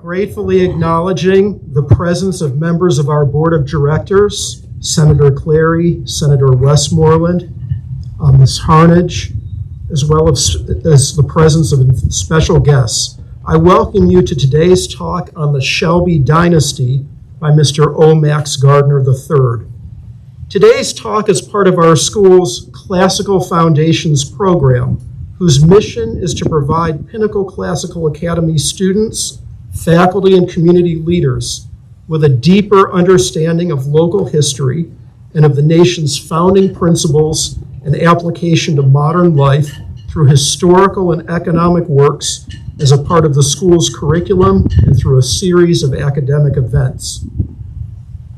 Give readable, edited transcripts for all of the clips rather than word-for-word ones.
Gratefully acknowledging the presence of members of our board of directors, Senator Clary, Senator Westmoreland, Ms. Harnage, as well as the presence of special guests. I welcome you to today's talk on the Shelby Dynasty by Mr. O. Max Gardner III. Today's talk is part of our school's Classical Foundations program, whose mission is to provide Pinnacle Classical Academy students, faculty, and community leaders with a deeper understanding of local history and of the nation's founding principles and application to modern life through historical and economic works as a part of the school's curriculum and through a series of academic events.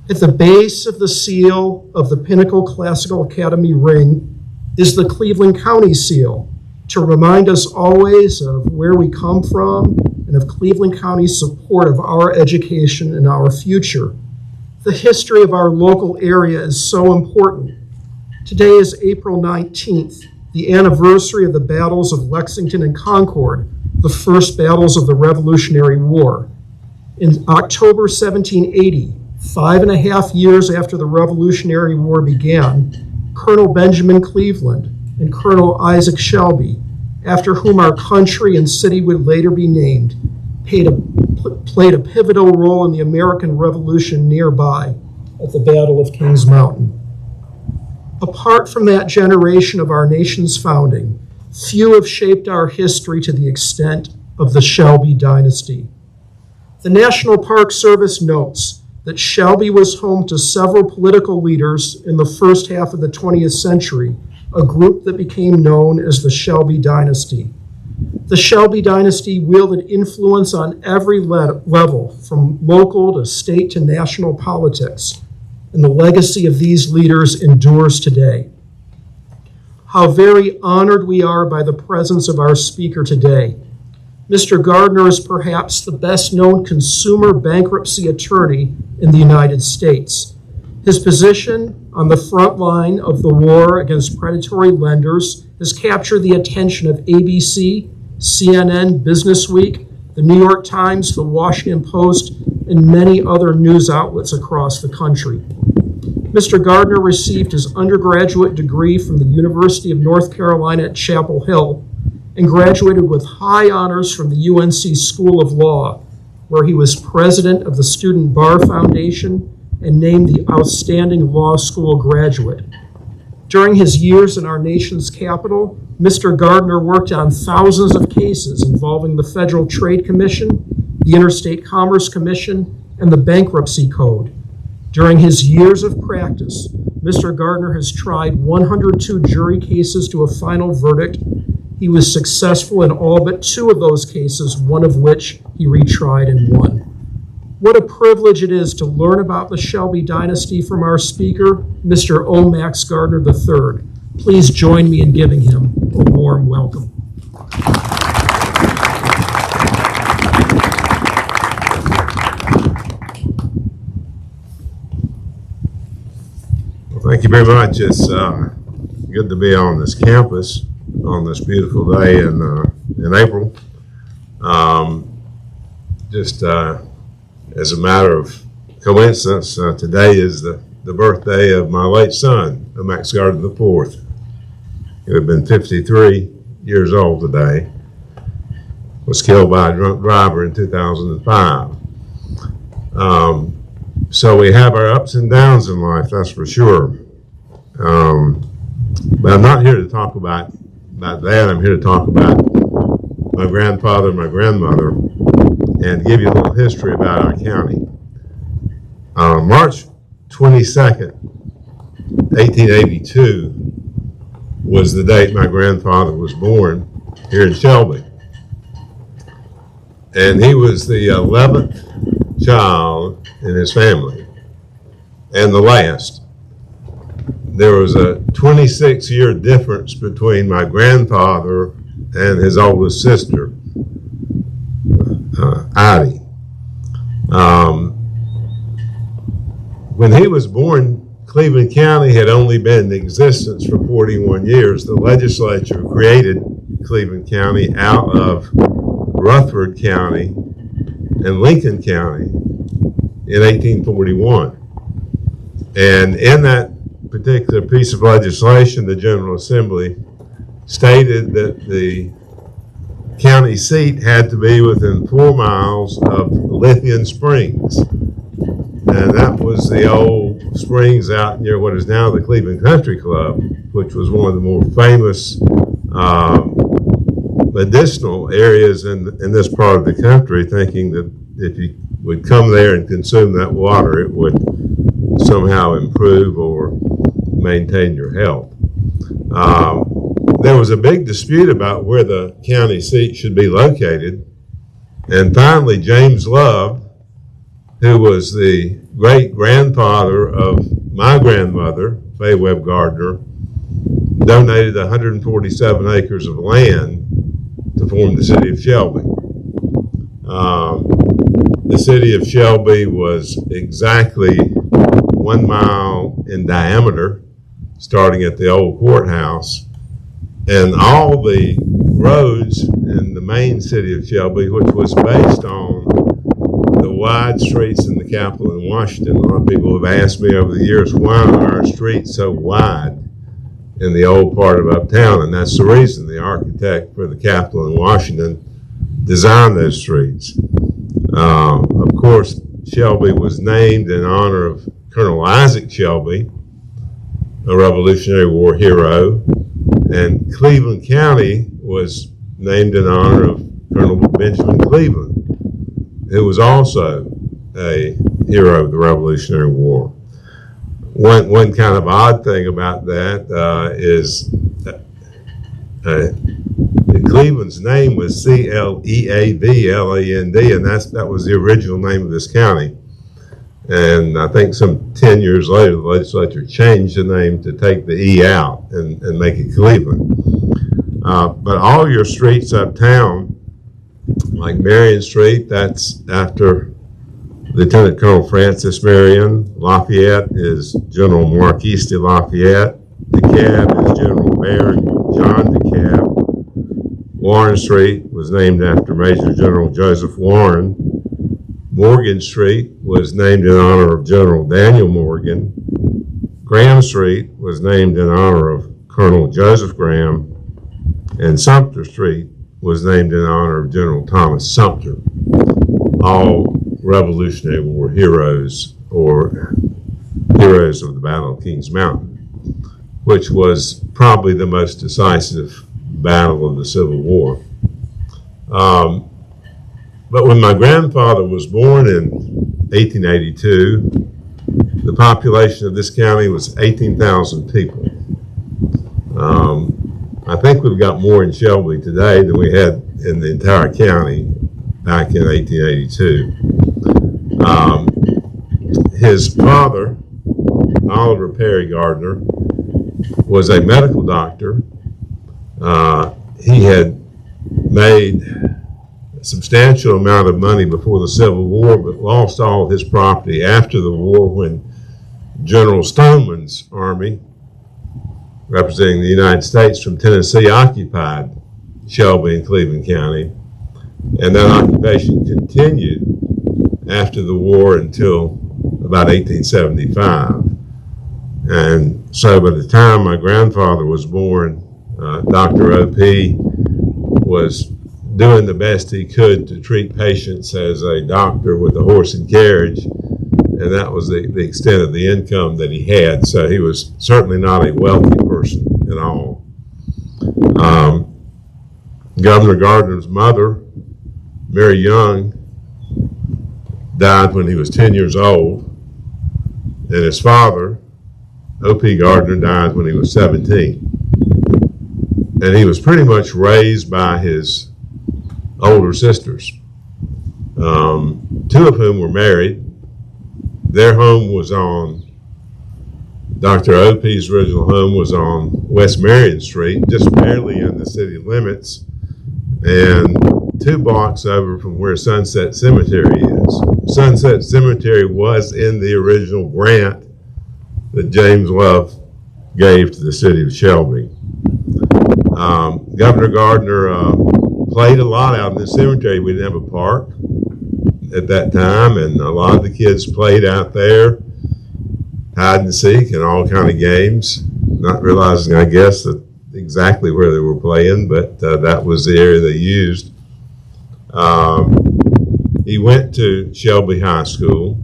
At the base of the seal of the Pinnacle Classical Academy ring is the Cleveland County seal, to remind us always of where we come from and of Cleveland County's support of our education and our future. The history of our local area is so important. Today is April 19th, the anniversary of the battles of Lexington and Concord, the first battles of the Revolutionary War. In October 1780, 5.5 years after the Revolutionary War began, Colonel Benjamin Cleveland and Colonel Isaac Shelby, after whom our country and city would later be named, played a pivotal role in the American Revolution nearby at the Battle of Kings Mountain. Apart from that generation of our nation's founding, few have shaped our history to the extent of the Shelby Dynasty. The National Park Service notes that Shelby was home to several political leaders in the first half of the 20th century, a group that became known as the Shelby Dynasty. The Shelby Dynasty wielded influence on every level, from local to state to national politics, and the legacy of these leaders endures today. How very honored we are by the presence of our speaker today. Mr. Gardner is perhaps the best-known consumer bankruptcy attorney in the United States. His position on the front line of the war against predatory lenders has captured the attention of ABC, CNN, Businessweek, the New York Times, the Washington Post, and many other news outlets across the country. Mr. Gardner received his undergraduate degree from the University of North Carolina at Chapel Hill and graduated with high honors from the UNC School of Law, where he was president of the Student Bar Foundation and named the Outstanding Law School Graduate. During his years in our nation's capital, Mr. Gardner worked on thousands of cases involving the Federal Trade Commission, the Interstate Commerce Commission, and the Bankruptcy Code. During his years of practice, Mr. Gardner has tried 102 jury cases to a final verdict. He was successful in all but 2 of those cases, one of which he retried and won. What a privilege it is to learn about the Shelby Dynasty from our speaker, Mr. O. Max Gardner III. Please join me in giving him a warm welcome. Well, thank you very much. It's good to be on this campus on this beautiful day in April. As a matter of coincidence, today is the birthday of my late son, Max Gardner IV. He would have been 53 years old today. Was killed by a drunk driver in 2005. So we have our ups and downs in life, that's for sure. But I'm not here to talk about that. I'm here to talk about my grandfather and my grandmother and give you a little history about our county. March 22nd, 1882 was the date my grandfather was born here in Shelby. And he was the 11th child in his family and the last. There was a 26-year difference between my grandfather and his oldest sister, Addie. When he was born, Cleveland County had only been in existence for 41 years. The legislature created Cleveland County out of Rutherford County and Lincoln County in 1841. And in that particular piece of legislation, the General Assembly stated that the county seat had to be within 4 miles of Lithium Springs. And that was the old springs out near what is now the Cleveland Country Club, which was one of the more famous medicinal areas in this part of the country, thinking that if you would come there and consume that water, it would somehow improve or maintain your health. There was a big dispute about where the county seat should be located, and finally James Love, who was the great-grandfather of my grandmother, Fay Webb Gardner, donated 147 acres of land to form the city of Shelby. The city of Shelby was exactly 1 mile in diameter, starting at the old courthouse, and all the roads in the main city of Shelby, which was based on the wide streets in the Capitol in Washington. A lot of people have asked me over the years, why are our streets so wide in the old part of uptown? And that's the reason. The architect for the Capitol in Washington designed those streets. Of course, Shelby was named in honor of Colonel Isaac Shelby, a Revolutionary War hero, and Cleveland County was named in honor of Colonel Benjamin Cleveland, who was also a hero of the Revolutionary War. One kind of odd thing about that is Cleveland's name was Cleavland, and that was the original name of this county. And I think some 10 years later, the legislature changed the name to take the E out and make it Cleveland. But all your streets uptown, like Marion Street, that's after Lieutenant Colonel Francis Marion. Lafayette is General Marquis de Lafayette. DeKalb is General Baron John DeKalb. Warren Street was named after Major General Joseph Warren. Morgan Street was named in honor of General Daniel Morgan. Graham Street was named in honor of Colonel Joseph Graham. And Sumter Street was named in honor of General Thomas Sumter, all Revolutionary War heroes or heroes of the Battle of Kings Mountain, which was probably the most decisive battle of the Civil War. But when my grandfather was born in 1882, the population of this county was 18,000 people. I think we've got more in Shelby today than we had in the entire county back in 1882. His father, Oliver Perry Gardner, was a medical doctor. He had made a substantial amount of money before the Civil War, but lost all of his property after the war when General Stoneman's army, representing the United States from Tennessee, occupied Shelby and Cleveland County. And that occupation continued after the war until about 1875. And so by the time my grandfather was born, Dr. O.P. was doing the best he could to treat patients as a doctor with a horse and carriage, and that was the extent of the income that he had. So he was certainly not a wealthy person at all. Governor Gardner's mother, Mary Young, died when he was 10 years old, and his father, O.P. Gardner, died when he was 17. And he was pretty much raised by his older sisters, two of whom were married. Their home was on, Dr. O.P.'s original home was on West Marion Street, just barely in the city limits, and 2 blocks over from where Sunset Cemetery is. Sunset Cemetery was in the original grant that James Love gave to the city of Shelby. Governor Gardner played a lot out in the cemetery. We didn't have a park. at that time, and a lot of the kids played out there, hide and seek and all kind of games, not realizing, I guess, that exactly where they were playing, but that was the area they used. He went to Shelby High School,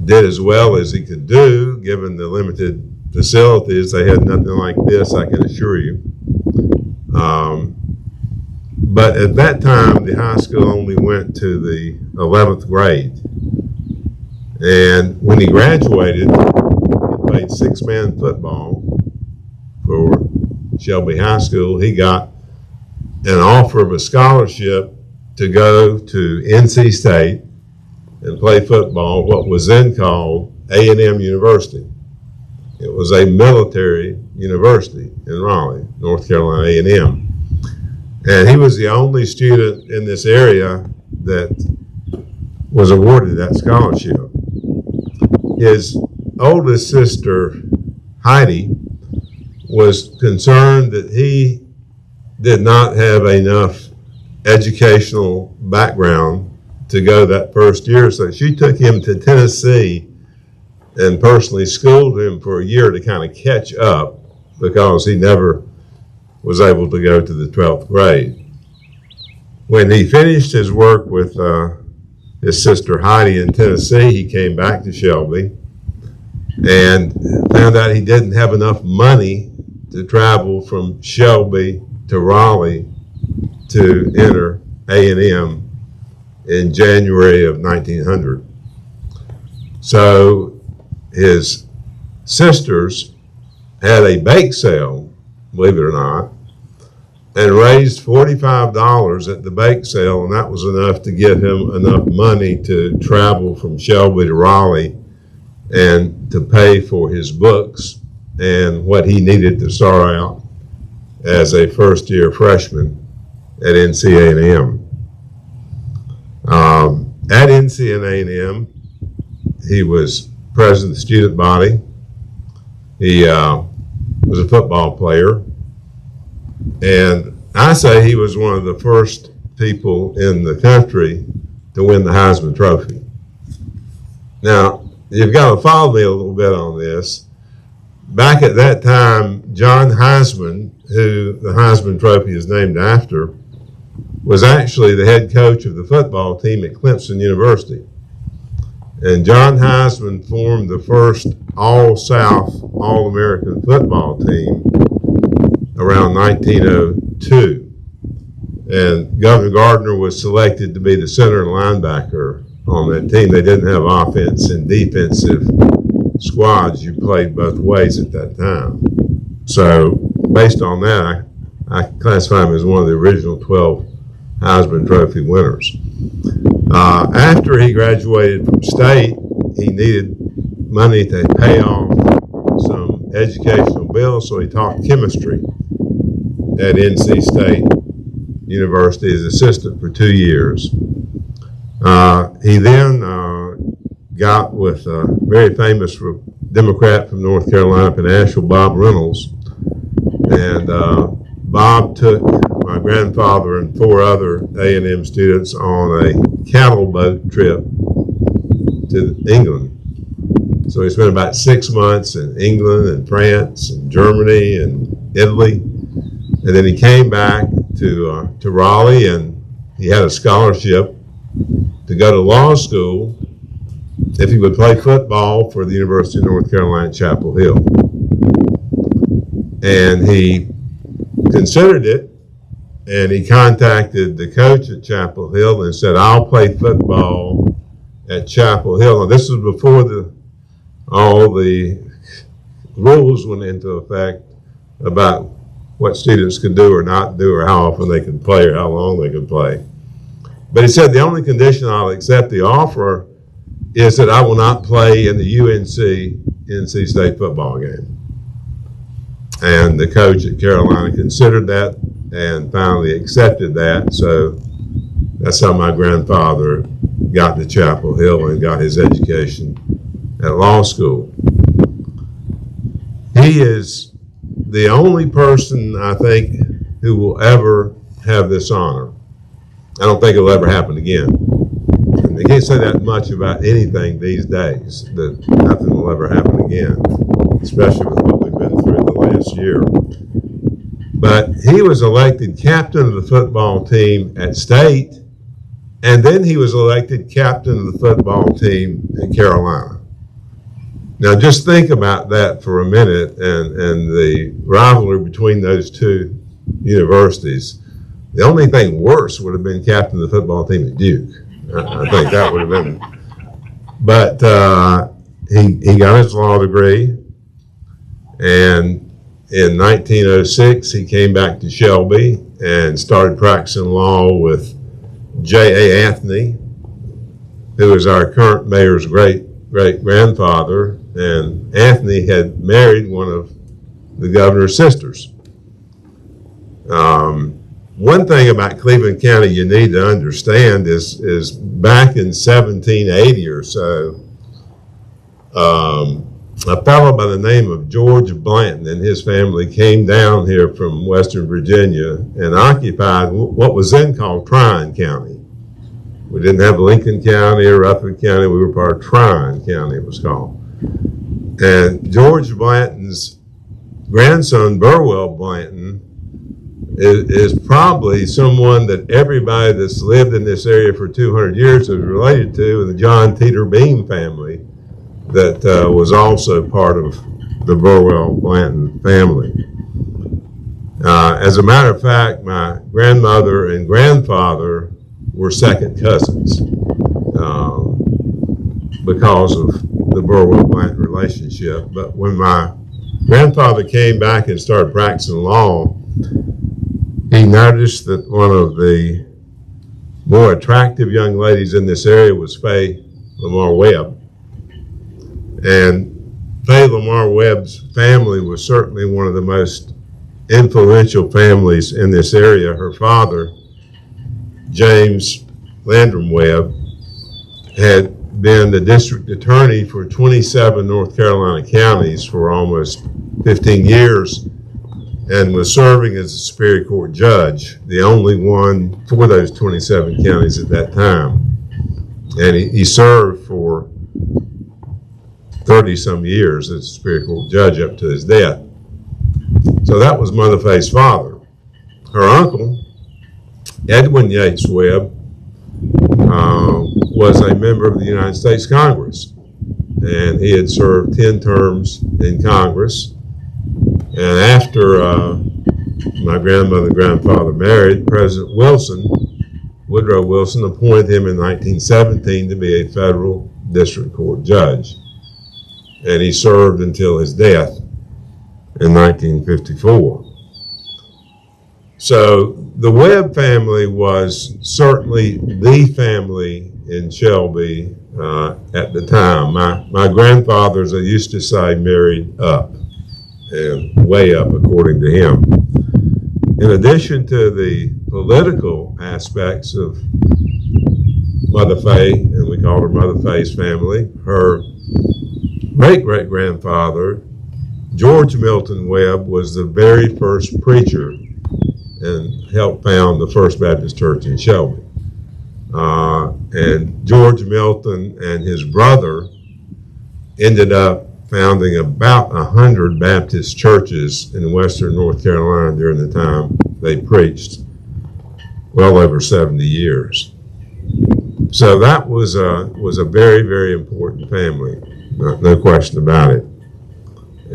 did as well as he could do, given the limited facilities. They had nothing like this, I can assure you. But at that time, the high school only went to the 11th grade. And when he graduated, he played six-man football for Shelby High School. He got an offer of a scholarship to go to NC State and play football, what was then called A&M University. It was a military university in Raleigh, North Carolina, A&M. And he was the only student in this area that was awarded that scholarship. His oldest sister, Heidi, was concerned that he did not have enough educational background to go that first year, so she took him to Tennessee and personally schooled him for a year to kind of catch up, because he never was able to go to the 12th grade. When he finished his work with his sister Heidi in Tennessee, he came back to Shelby and found out he didn't have enough money to travel from Shelby to Raleigh to enter A&M in January of 1900. So his sisters had a bake sale, believe it or not, and raised $45 at the bake sale, and that was enough to get him enough money to travel from Shelby to Raleigh and to pay for his books and what he needed to start out as a first-year freshman at NC A&M. At NC and A&M, he was president of the student body. He was a football player. And I say he was one of the first people in the country to win the Heisman Trophy. Now, you've got to follow me a little bit on this. Back at that time, John Heisman, who the Heisman Trophy is named after, was actually the head coach of the football team at Clemson University. And John Heisman formed the first All-South, All-American football team around 1902. And Governor Gardner was selected to be the center linebacker on that team. They didn't have offense and defensive squads. You played both ways at that time. So based on that, I classify him as one of the original 12 Heisman Trophy winners. After he graduated from state, he needed money to pay off some educational bills, so he taught chemistry at NC State University as assistant for 2 years. He then got with a very famous Democrat from North Carolina, Pinnacle, Bob Reynolds, and Bob took my grandfather and 4 other A&M students on a cattle boat trip to England. So he spent about 6 months in England and France and Germany and Italy. And then he came back to Raleigh, and he had a scholarship to go to law school if he would play football for the University of North Carolina at Chapel Hill. And he considered it, and he contacted the coach at Chapel Hill and said, "I'll play football at Chapel Hill." Now, this was before all the rules went into effect about what students could do or not do, or how often they could play, or how long they could play. But he said, "The only condition I'll accept the offer is that I will not play in the NC State football game." And the coach at Carolina considered that and finally accepted that. So that's how my grandfather got to Chapel Hill and got his education at law school. He is the only person, I think, who will ever have this honor. I don't think it'll ever happen again. And they can't say that much about anything these days, that nothing will ever happen again, especially with what we've been through the last year. But he was elected captain of the football team at State, and then he was elected captain of the football team at Carolina. Now just think about that for a minute, and the rivalry between those two universities. The only thing worse would have been captain of the football team at Duke. I think that would have been. But he got his law degree, and in 1906 he came back to Shelby and started practicing law with J.A. Anthony, who is our current mayor's great-grandfather, and Anthony had married one of the governor's sisters. One thing about Cleveland County you need to understand is back in 1780 or so, a fellow by the name of George Blanton and his family came down here from Western Virginia and occupied what was then called Tryon County. We didn't have Lincoln County or Rutherford County. We were part of Tryon County, it was called. And George Blanton's grandson, Burwell Blanton, is probably someone that everybody that's lived in this area for 200 years is related to, the John Teeter Beam family that was also part of the Burwell Blanton family. As a matter of fact, my grandmother and grandfather were second cousins because of the Burwell Blanton relationship. But when my grandfather came back and started practicing law, he noticed that one of the more attractive young ladies in this area was Faye Lamar Webb. And Faye Lamar Webb's family was certainly one of the most influential families in this area. Her father, James Landrum Webb, had been the district attorney for 27 North Carolina counties for almost 15 years and was serving as a Superior Court judge, the only one for those 27 counties at that time. And he served for 30-some years as a Superior Court judge up to his death. So that was Mother Faye's father. Her uncle, Edwin Yates Webb, was a member of the United States Congress, and he had served 10 terms in Congress. And after my grandmother and grandfather married, President Wilson, Woodrow Wilson, appointed him in 1917 to be a federal district court judge. And he served until his death in 1954. So the Webb family was certainly the family in Shelby at the time. My grandfather, as I used to say, married up, and way up according to him. In addition to the political aspects of Mother Faye, and we called her Mother Faye's family, her great-great-grandfather, George Milton Webb, was the very first preacher and helped found the First Baptist Church in Shelby. And George Milton and his brother ended up founding about 100 Baptist churches in western North Carolina during the time they preached, well over 70 years. So that was a very, very important family, no question about it.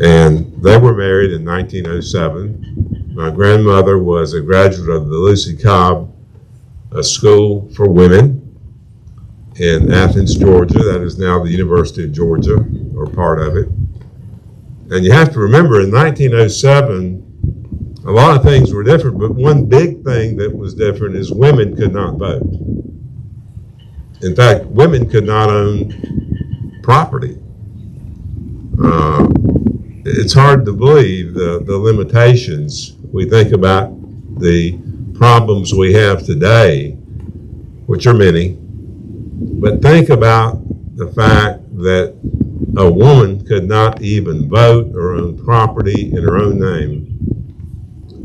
And they were married in 1907. My grandmother was a graduate of the Lucy Cobb School for Women in Athens, Georgia. That is now the University of Georgia, or part of it. And you have to remember, in 1907, a lot of things were different, but one big thing that was different is women could not vote. In fact, women could not own property. It's hard to believe the limitations. We think about the problems we have today, which are many, but think about the fact that a woman could not even vote or own property in her own name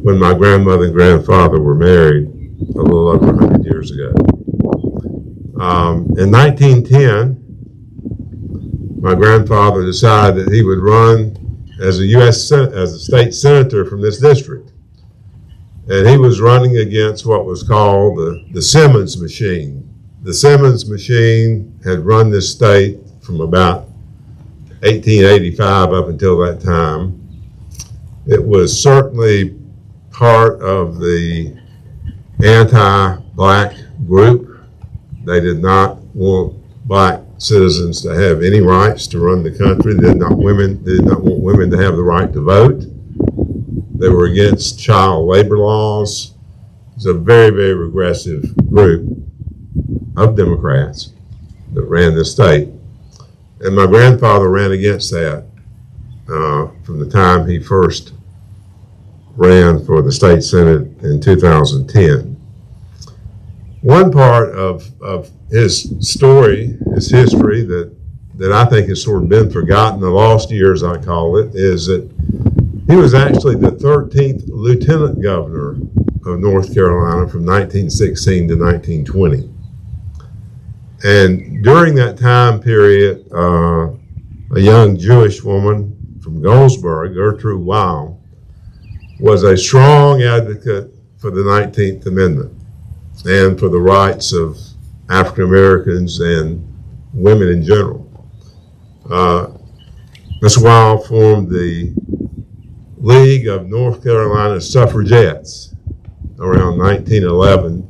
when my grandmother and grandfather were married a little over 100 years ago. In 1910, my grandfather decided that he would run as a state senator from this district. And he was running against what was called the Simmons machine. The Simmons machine had run this state from about 1885 up until that time. It was certainly part of the anti-black group. They did not want black citizens to have any rights to run the country. They did not want women to have the right to vote. They were against child labor laws. It's a very, very regressive group of Democrats that ran the state. And my grandfather ran against that from the time he first ran for the state senate in 2010. One part of his story, his history, that I think has sort of been forgotten, the lost years I call it, is that he was actually the 13th lieutenant governor of North Carolina from 1916 to 1920. And during that time period, a young Jewish woman from Goldsboro, Gertrude Weil, was a strong advocate for the 19th Amendment and for the rights of African Americans and women in general. Ms. Weil formed the League of North Carolina Suffragettes around 1911,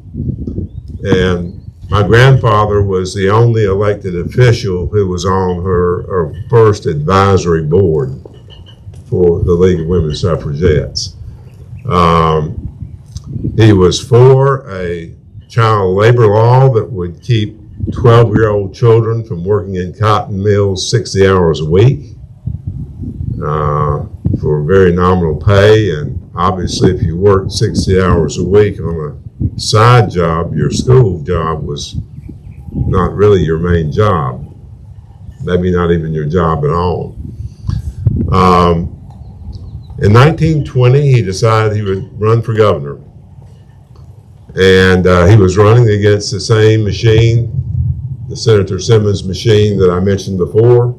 and my grandfather was the only elected official who was on her first advisory board for the League of Women Suffragettes. He was for a child labor law that would keep 12-year-old children from working in cotton mills 60 hours a week for very nominal pay. And obviously, if you worked 60 hours a week on a side job, your school job was not really your main job, maybe not even your job at all. In 1920, he decided he would run for governor. And he was running against the same machine, the Senator Simmons machine that I mentioned before.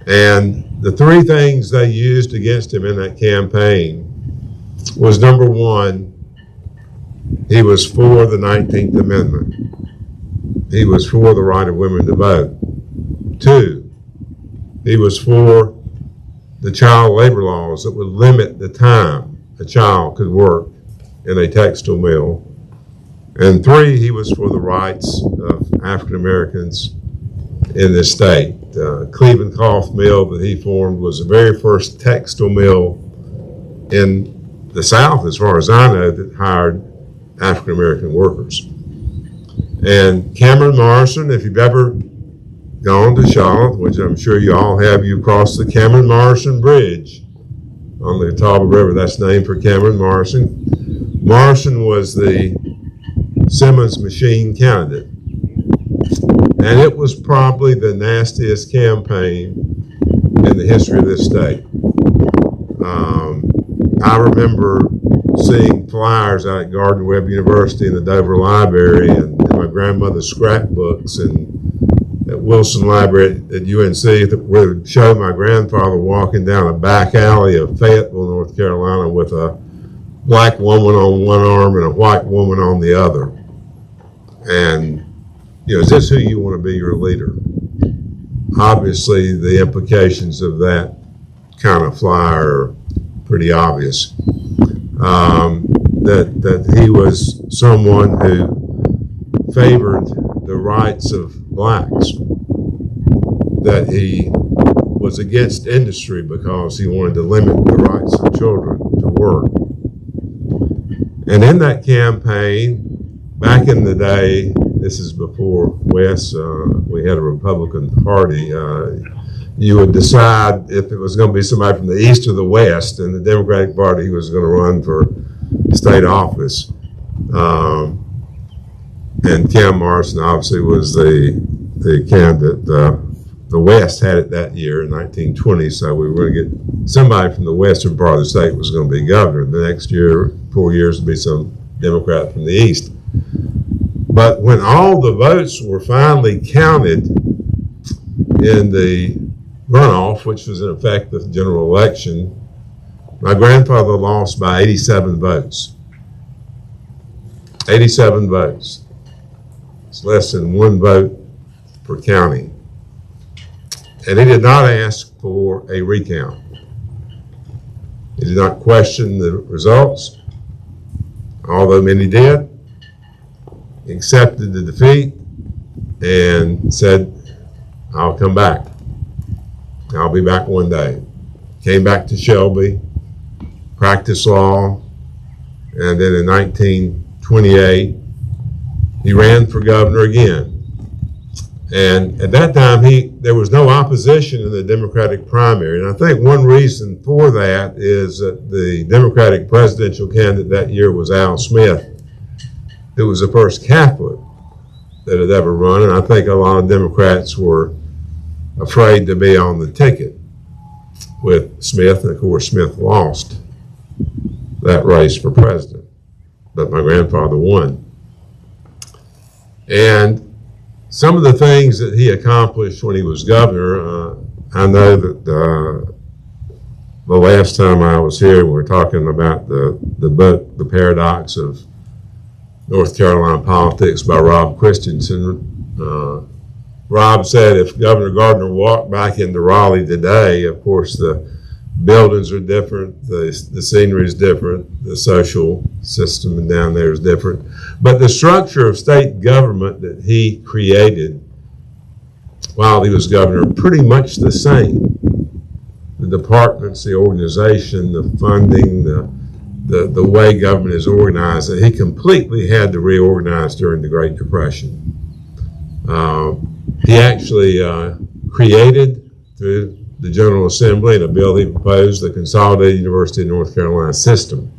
And the three things they used against him in that campaign was, number one, he was for the 19th Amendment. He was for the right of women to vote. Two, he was for the child labor laws that would limit the time a child could work in a textile mill. And three, he was for the rights of African Americans in this state. Cleveland Cloth Mill that he formed was the very first textile mill in the South, as far as I know, that hired African American workers. And Cameron Morrison, if you've ever gone to Charlotte, which I'm sure you all have, you crossed the Cameron Morrison Bridge on the Catawba River. That's named for Cameron Morrison. Morrison was the Simmons machine candidate. And it was probably the nastiest campaign in the history of this state. I remember seeing flyers out at Gardner Webb University in the Dover Library and in my grandmother's scrapbooks and at Wilson Library at UNC that would show my grandfather walking down a back alley of Fayetteville, North Carolina with a black woman on one arm and a white woman on the other. And, you know, is this who you want to be your leader? Obviously, the implications of that kind of flyer are pretty obvious. That he was someone who favored the rights of blacks, that he was against industry because he wanted to limit the rights of children to work. And in that campaign, back in the day, this is before Wes, we had a Republican Party, you would decide if it was going to be somebody from the East or the West, and the Democratic Party was going to run for state office. And Cam Morrison obviously was the candidate. The West had it that year in 1920, so we were going to get somebody from the western part of the state was going to be governor. The next year, 4 years, would be some Democrat from the East. But when all the votes were finally counted in the runoff, which was in effect the general election, my grandfather lost by 87 votes. 87 votes. It's less than one vote per county. And he did not ask for a recount. He did not question the results, although many did. He accepted the defeat and said, I'll come back. I'll be back one day. Came back to Shelby, practiced law, and then in 1928, he ran for governor again. And at that time, there was no opposition in the Democratic primary. And I think one reason for that is that the Democratic presidential candidate that year was Al Smith, who was the first Catholic that had ever run. And I think a lot of Democrats were afraid to be on the ticket with Smith. And of course, Smith lost that race for president, but my grandfather won. And some of the things that he accomplished when he was governor, I know that the last time I was here, we were talking about the book, The Paradox of North Carolina Politics by Rob Christensen. Rob said if Governor Gardner walked back into Raleigh today, of course the buildings are different, the scenery is different, the social system down there is different. But the structure of state government that he created while he was governor, pretty much the same. The departments, the organization, the funding, the way government is organized, that he completely had to reorganize during the Great Depression. He actually created through the General Assembly in a bill he proposed, the Consolidated University of North Carolina system,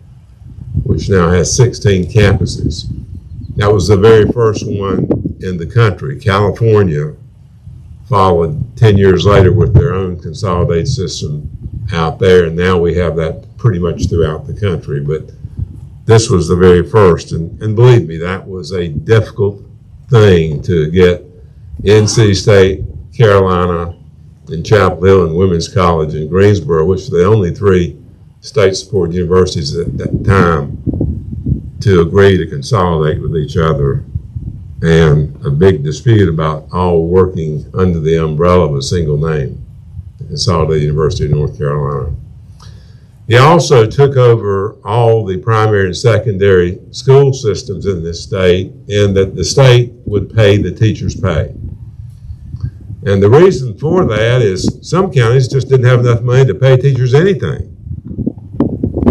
which now has 16 campuses. That was the very first one in the country. California followed 10 years later with their own consolidated system out there, and now we have that pretty much throughout the country. But this was the very first, and believe me, that was a difficult thing to get NC State, Carolina, and Chapel Hill and Women's College in Greensboro, which were the only three state-supported universities at that time, to agree to consolidate with each other, and a big dispute about all working under the umbrella of a single name, the Consolidated University of North Carolina. He also took over all the primary and secondary school systems in this state, and that the state would pay the teachers' pay. And the reason for that is some counties just didn't have enough money to pay teachers anything.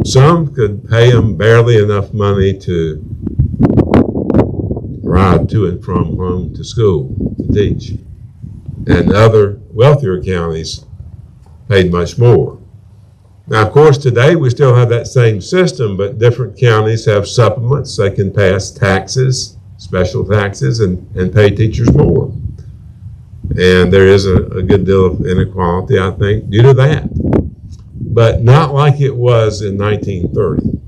Some could pay them barely enough money to ride to and from home to school to teach. And other wealthier counties paid much more. Now, of course, today we still have that same system, but different counties have supplements. They can pass taxes, special taxes, and pay teachers more. And there is a good deal of inequality, I think, due to that. But not like it was in 1930.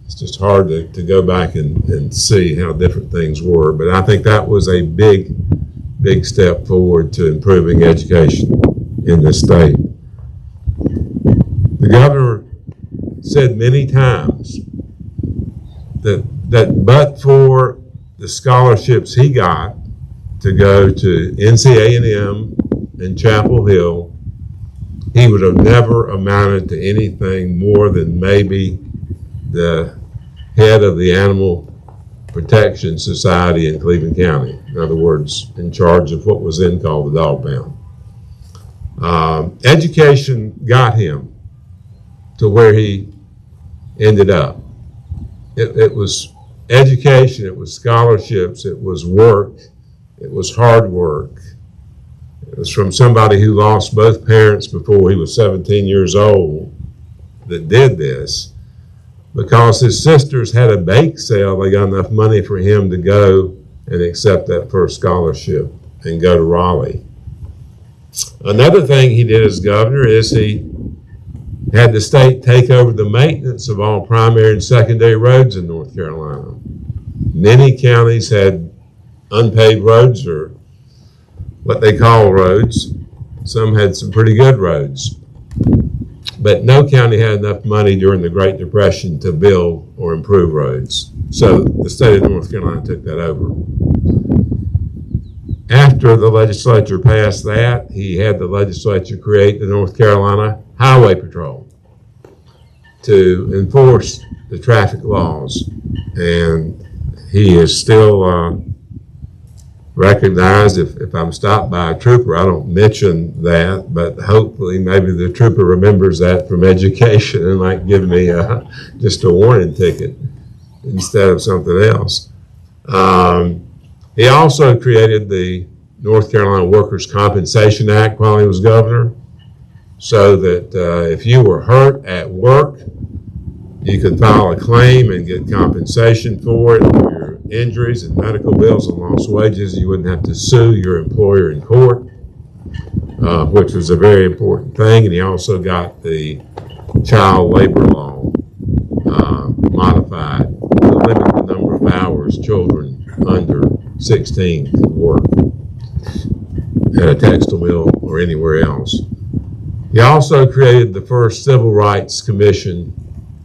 It's just hard to go back and see how different things were. But I think that was a big step forward to improving education in this state. The governor said many times that but for the scholarships he got to go to NCA&M and Chapel Hill, he would have never amounted to anything more than maybe the head of the Animal Protection Society in Cleveland County. In other words, in charge of what was then called the dog pound. Education got him to where he ended up. It was education, it was scholarships, it was work, it was hard work. It was from somebody who lost both parents before he was 17 years old that did this. Because his sisters had a bake sale, they got enough money for him to go and accept that first scholarship and go to Raleigh. Another thing he did as governor is he had the state take over the maintenance of all primary and secondary roads in North Carolina. Many counties had unpaved roads, or what they call roads. Some had some pretty good roads. But no county had enough money during the Great Depression to build or improve roads. So the state of North Carolina took that over. After the legislature passed that, he had the legislature create the North Carolina Highway Patrol to enforce the traffic laws. And he is still recognized. If I'm stopped by a trooper, I don't mention that, but hopefully maybe the trooper remembers that from education and might give me just a warning ticket instead of something else. He also created the North Carolina Workers' Compensation Act while he was governor, so that if you were hurt at work, you could file a claim and get compensation for it, for your injuries and medical bills and lost wages. You wouldn't have to sue your employer in court, which was a very important thing. And he also got the child labor law modified to limit the number of hours children under 16 could work at a textile mill or anywhere else. He also created the first civil rights commission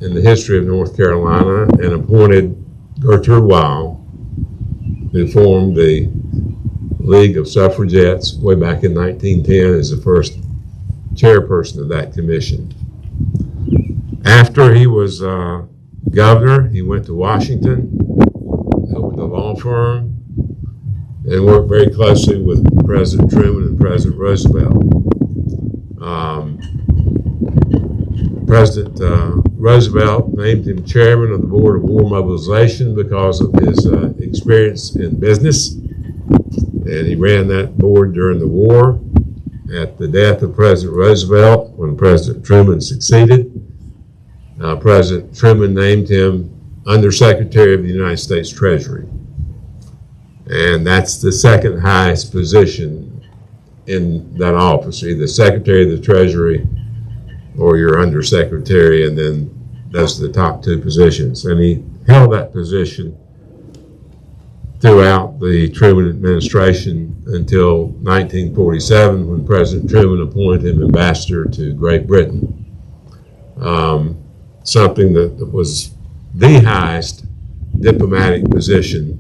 in the history of North Carolina and appointed Gertrude Weil, who formed the League of Suffragettes way back in 1910 as the first chairperson of that commission. After he was governor, he went to Washington, opened a law firm, and worked very closely with President Truman and President Roosevelt. President Roosevelt named him chairman of the Board of War Mobilization because of his experience in business, and he ran that board during the war. At the death of President Roosevelt, when President Truman succeeded, President Truman named him Undersecretary of the United States Treasury. And that's the second highest position in that office, either Secretary of the Treasury or your Undersecretary, and then those are the top two positions. And he held that position throughout the Truman administration until 1947, when President Truman appointed him ambassador to Great Britain. Something that was the highest diplomatic position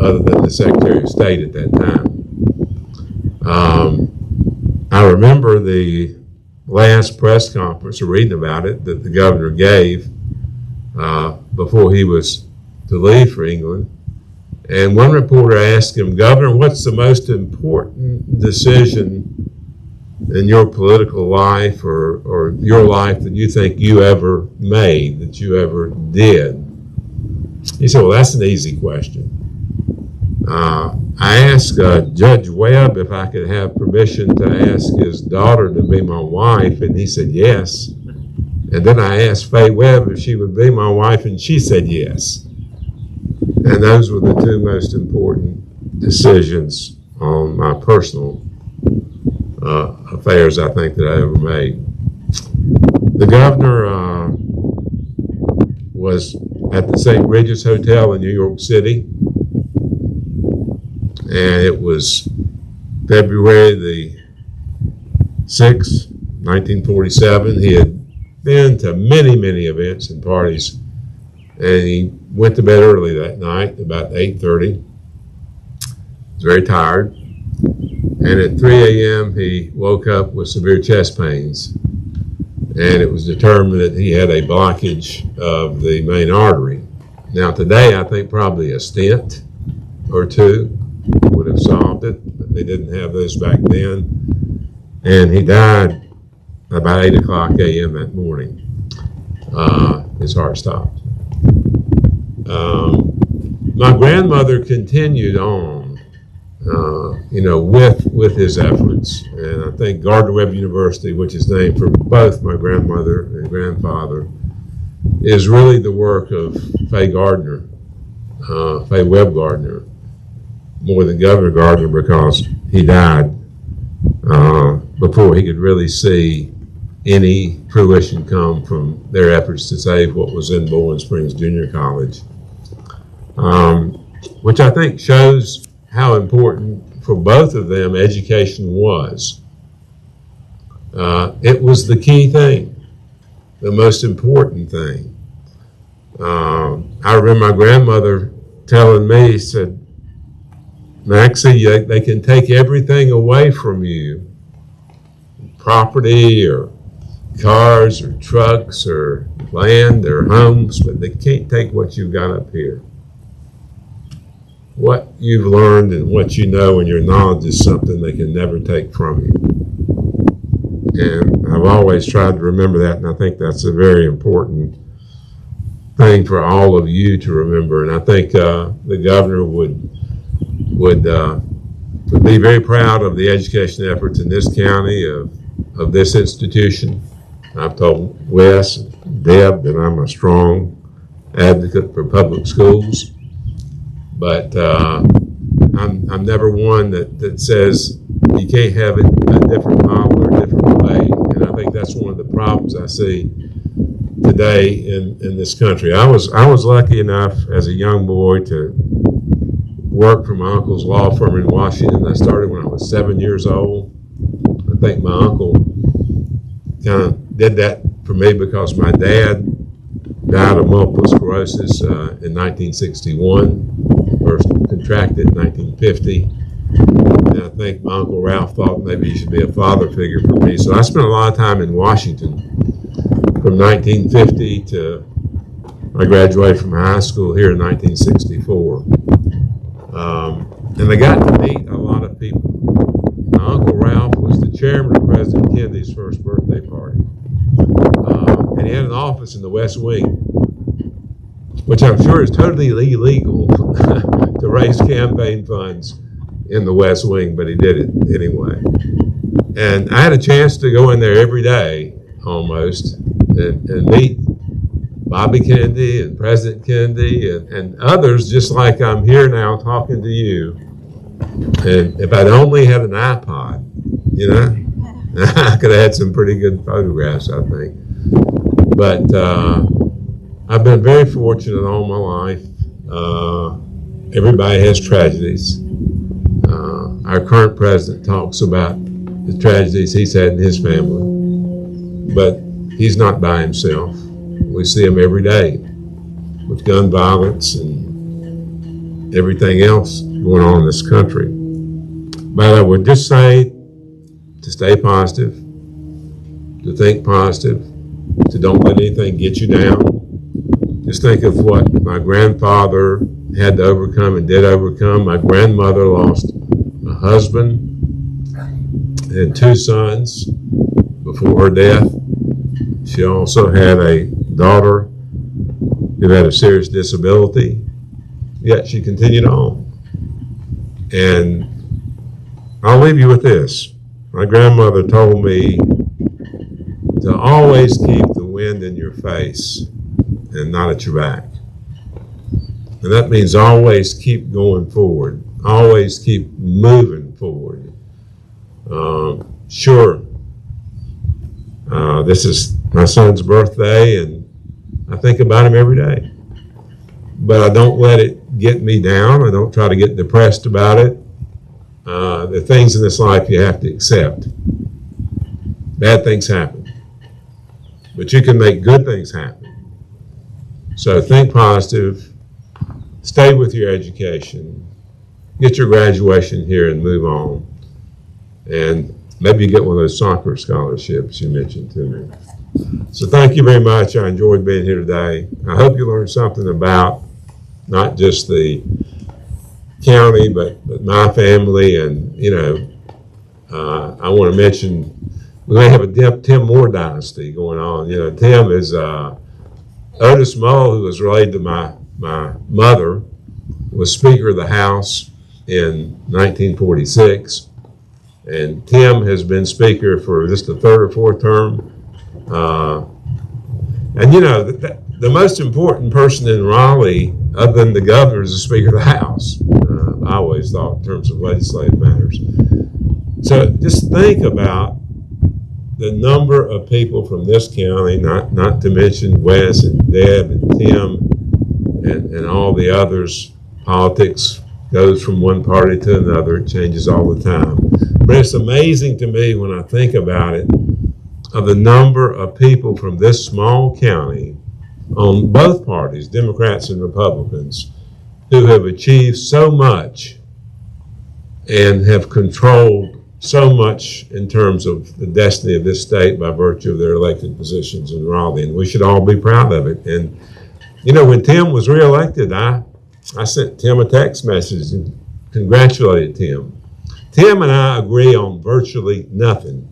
other than the Secretary of State at that time. I remember the last press conference, or reading about it, that the governor gave before he was to leave for England. And one reporter asked him, "Governor, what's the most important decision in your political life or your life that you think you ever made, that you ever did?" He said, "Well, that's an easy question. I asked Judge Webb if I could have permission to ask his daughter to be my wife, and he said yes. And then I asked Faye Webb if she would be my wife, and she said yes." And those were the two most important decisions on my personal affairs, I think, that I ever made. The governor was at the St. Regis Hotel in New York City, and it was February the 6th, 1947. He had been to many, many events and parties, and he went to bed early that night, about 8:30. He was very tired. And at 3 a.m., he woke up with severe chest pains. And it was determined that he had a blockage of the main artery. Now, today, I think probably a stent or two would have solved it, but they didn't have those back then. And he died about 8 o'clock a.m. that morning. His heart stopped. My grandmother continued on, with his efforts. And I think Gardner Webb University, which is named for both my grandmother and grandfather, is really the work of Faye Gardner, Faye Webb Gardner, more than Governor Gardner, because he died before he could really see any fruition come from their efforts to save what was in Bowling Springs Junior College, which I think shows how important for both of them education was. It was the key thing, the most important thing. I remember my grandmother telling me, said, Maxie, they can take everything away from you, property or cars or trucks or land or homes, but they can't take what you've got up here. What you've learned and what you know and your knowledge is something they can never take from you. And I've always tried to remember that, and I think that's a very important thing for all of you to remember. And I think the governor would be very proud of the education efforts in this county, of this institution. I've told Wes and Deb that I'm a strong advocate for public schools, but I'm never one that says you can't have it a different model or a different way. And I think that's one of the problems I see today in this country. I was lucky enough as a young boy to work for my uncle's law firm in Washington. I started when I was 7 years old. I think my uncle kind of did that for me because my dad died of multiple sclerosis in 1961, first contracted in 1950. And I think my Uncle Ralph thought maybe he should be a father figure for me. So I spent a lot of time in Washington from 1950 to I graduated from high school here in 1964. And I got to meet a lot of people. My Uncle Ralph was the chairman of President Kennedy's first birthday party. And he had an office in the West Wing, which I'm sure is totally illegal to raise campaign funds in the West Wing, but he did it anyway. And I had a chance to go in there every day, almost, and meet Bobby Kennedy and President Kennedy and others, just like I'm here now talking to you. And if I'd only had an iPod, you know, I could have had some pretty good photographs, I think. But I've been very fortunate all my life. Everybody has tragedies. Our current president talks about the tragedies he's had in his family, but he's not by himself. We see him every day with gun violence and everything else going on in this country. But I would just say to stay positive, to think positive, to don't let anything get you down. Just think of what my grandfather had to overcome and did overcome. My grandmother lost a husband and 2 sons before her death. She also had a daughter who had a serious disability, yet she continued on. And I'll leave you with this. My grandmother told me to always keep the wind in your face and not at your back. And that means always keep going forward, always keep moving forward. Sure, this is my son's birthday, and I think about him every day. But I don't let it get me down. I don't try to get depressed about it. The things in this life you have to accept. Bad things happen. But you can make good things happen. So think positive. Stay with your education. Get your graduation here and move on. And maybe you get one of those soccer scholarships you mentioned to me. So thank you very much. I enjoyed being here today. I hope you learned something about not just the county, but my family. And, you know, I want to mention, we may have a Tim Moore dynasty going on. You know, Tim is Otis Mull, who was related to my mother, was Speaker of the House in 1946. And Tim has been Speaker for just the 3rd or 4th term. And, you know, the most important person in Raleigh, other than the governor, is the Speaker of the House. I always thought in terms of legislative matters. So just think about the number of people from this county, not to mention Wes and Deb and Tim and all the others, politics goes from one party to another, it changes all the time. But it's amazing to me when I think about it, of the number of people from this small county on both parties, Democrats and Republicans, who have achieved so much and have controlled so much in terms of the destiny of this state by virtue of their elected positions in Raleigh, and we should all be proud of it. And you know, when Tim was reelected, I sent Tim a text message and congratulated Tim. Tim and I agree on virtually nothing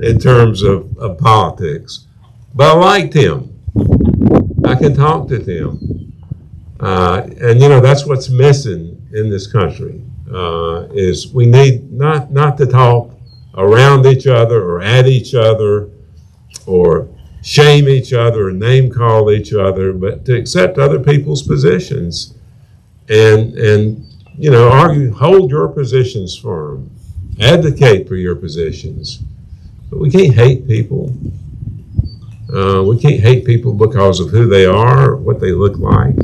in terms of politics, but I like Tim. I can talk to Tim, and you know, that's what's missing in this country. Is we need not to talk around each other or at each other or shame each other or name call each other, but to accept other people's positions and you know, argue, hold your positions firm, advocate for your positions. But we can't hate people. We can't hate people because of who they are, or what they look like,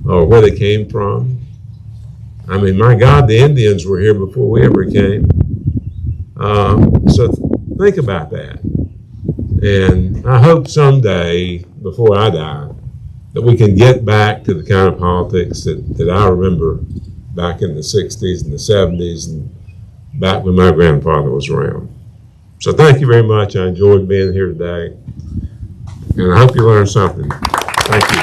or where they came from. I mean, my God, the Indians were here before we ever came. So think about that. And I hope someday, before I die, that we can get back to the kind of politics that I remember back in the 60s and the 70s and back when my grandfather was around. So thank you very much. I enjoyed being here today. And I hope you learned something. Thank you.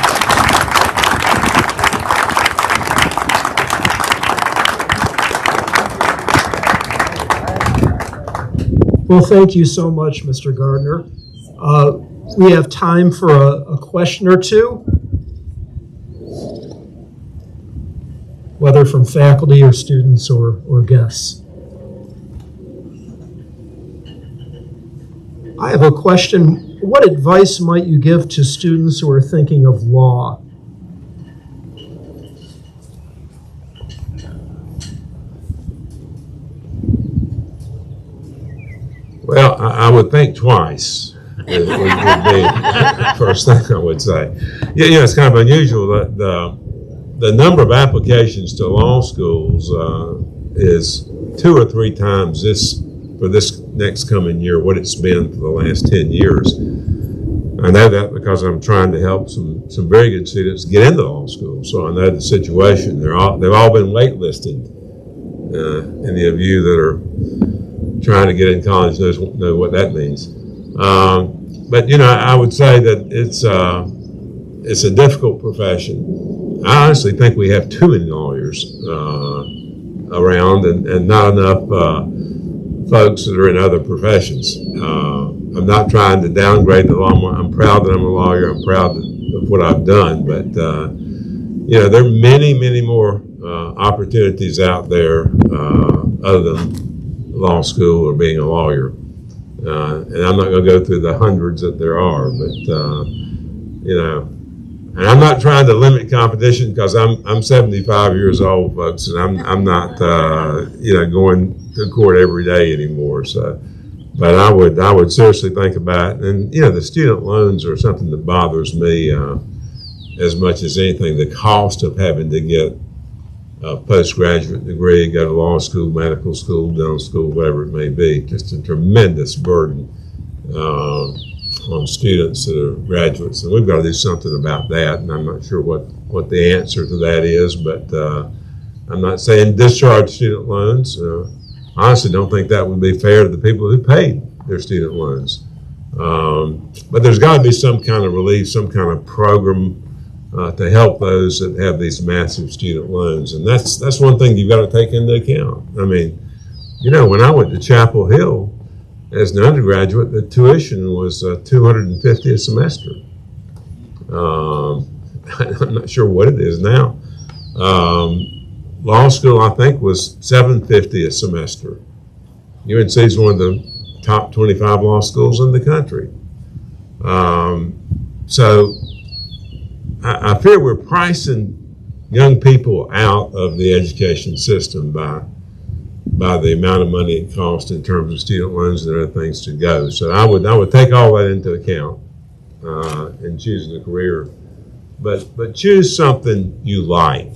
Well, thank you so much, Mr. Gardner. We have time for a question or two, whether from faculty or students or guests. I have a question. What advice might you give to students who are thinking of law? Well, I would think twice. Would be the first thing I would say. Yeah, it's kind of unusual that the number of applications to law schools is 2 or 3 times for this next coming year what it's been for the last 10 years. I know that because I'm trying to help some very good students get into law school, so I know the situation. They've all been waitlisted. Any of you that are trying to get in college know what that means. But you know, I would say that it's a difficult profession. I honestly think we have too many lawyers around and not enough folks that are in other professions. I'm not trying to downgrade the law. I'm proud that I'm a lawyer. I'm proud of what I've done. But you know, there are many, many more opportunities out there other than law school or being a lawyer. And I'm not going to go through the hundreds that there are, but you know, and I'm not trying to limit competition because I'm 75 years old, folks, and I'm not you know, going to court every day anymore. So, but I would seriously think about it. And you know, the student loans are something that bothers me as much as anything. The cost of having to get a postgraduate degree, go to law school, medical school, dental school, whatever it may be, just a tremendous burden on students that are graduates. And we've got to do something about that, and I'm not sure what the answer to that is, but I'm not saying discharge student loans. I honestly don't think that would be fair to the people who paid their student loans. But there's got to be some kind of relief, some kind of program to help those that have these massive student loans. And that's one thing you've got to take into account. I mean, you know, when I went to Chapel Hill as an undergraduate, the tuition was $250 a semester. I'm not sure what it is now. Law school, I think, was $750 a semester. UNC is one of the top 25 law schools in the country. So I fear we're pricing young people out of the education system by by the amount of money it costs in terms of student loans and other things to go. So I would take all that into account in choosing a career. But choose something you like.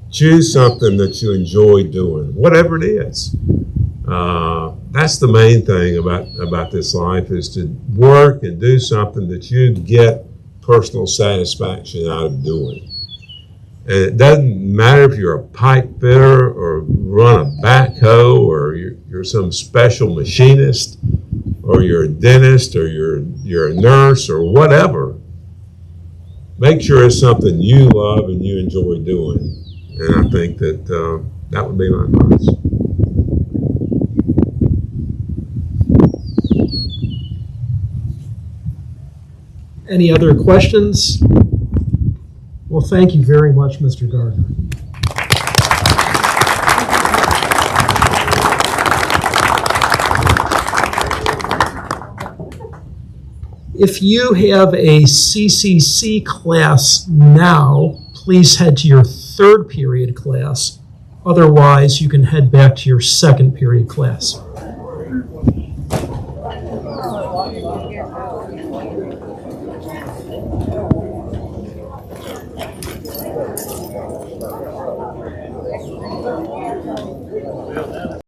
Choose something that you enjoy doing, whatever it is. That's the main thing about this life, is to work and do something that you get personal satisfaction out of doing. And it doesn't matter if you're a pipe fitter or run a backhoe or you're some special machinist or you're a dentist or you're a nurse or whatever. Make sure it's something you love and you enjoy doing. And I think that that would be my advice. Any other questions? Well, thank you very much, Mr. Gardner. If you have a CCC class now, please head to your third period class. Otherwise, you can head back to your second period class.